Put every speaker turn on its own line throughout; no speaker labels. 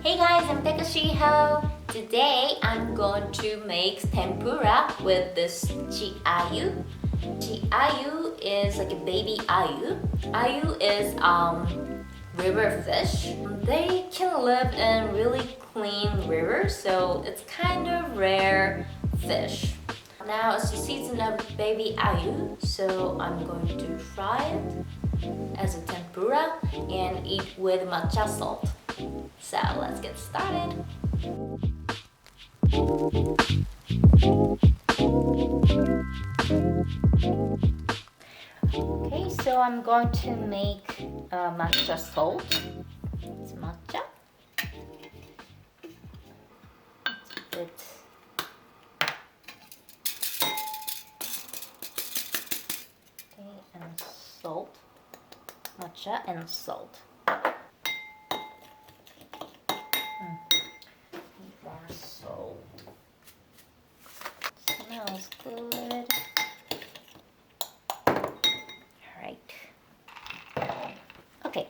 Hey guys, I'm Takoshiho. Today I'm going to make tempura with this ayu. Ayu is like a baby ayu. Ayu is river fish. They can live in really clean rivers, so it's kind of rare fish. Now it's the season of baby ayu, so I'm going to fry it as a tempura and eat with matcha salt. So let's get started. Okay, so I'm going to make matcha salt. It's matcha. It's okay, and salt. Matcha and salt. More salt. Smells good. Alright. Okay.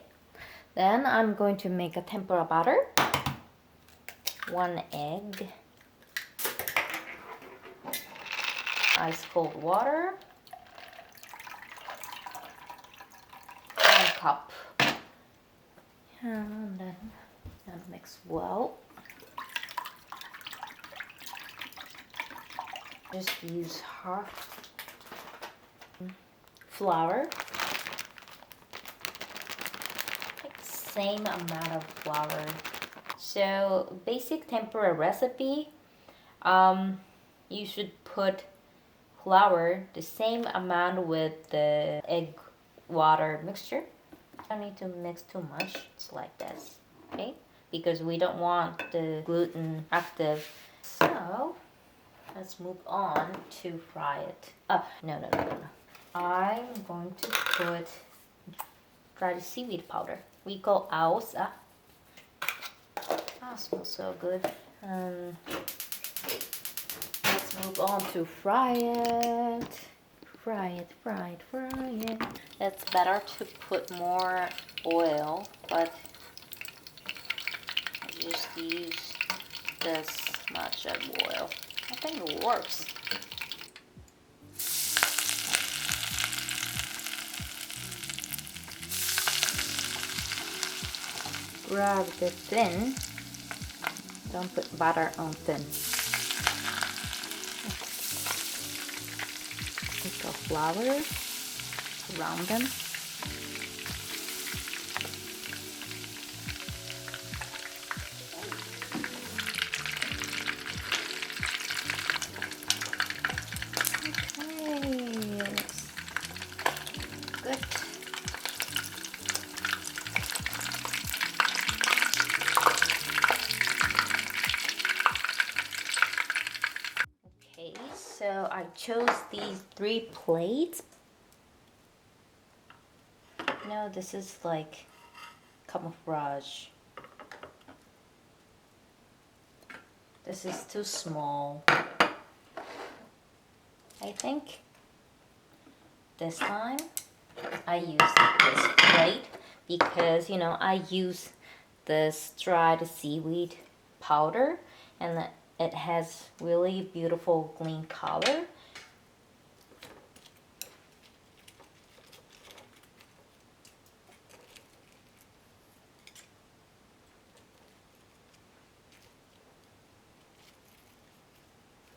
Then I'm going to make a tempura batter. 1 egg. Ice cold water. 1 cup. And then mix well. Just use half flour, like same amount of flour. So basic tempura recipe, you should put flour the same amount with the egg water mixture. Don't need to mix too much. It's like this, okay? Because we don't want the gluten active. So let's move on to fry it. No. I'm going to put dried seaweed powder. We call ausa. Smells so good. Let's move on to fry it. Fry it. It's better to put more oil, but I just use this much of oil. I think it works. Grab the thin. Don't put butter on thin. Take the flour around them. So I chose these 3 plates. No, this is like camouflage. This is too small. I think this time I use this plate because, you know, I use this dried seaweed powder and it has really beautiful green color.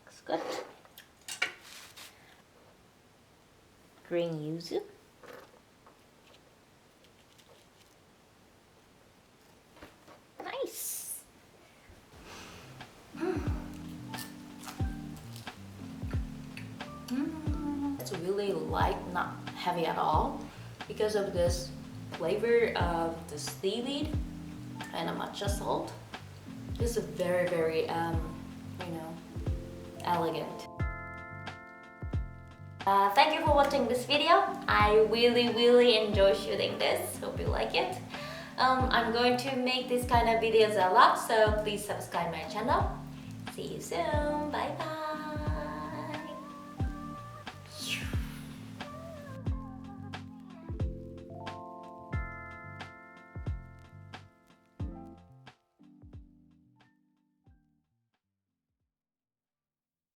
Looks good. Green yuzu. Nice. It's really light, not heavy at all, because of this flavor of the seaweed and a matcha salt. This is very, very, elegant. Thank you for watching this video. I really enjoy shooting this. Hope you like it. I'm going to make this kind of videos a lot, so please subscribe my channel. See you soon. Bye bye.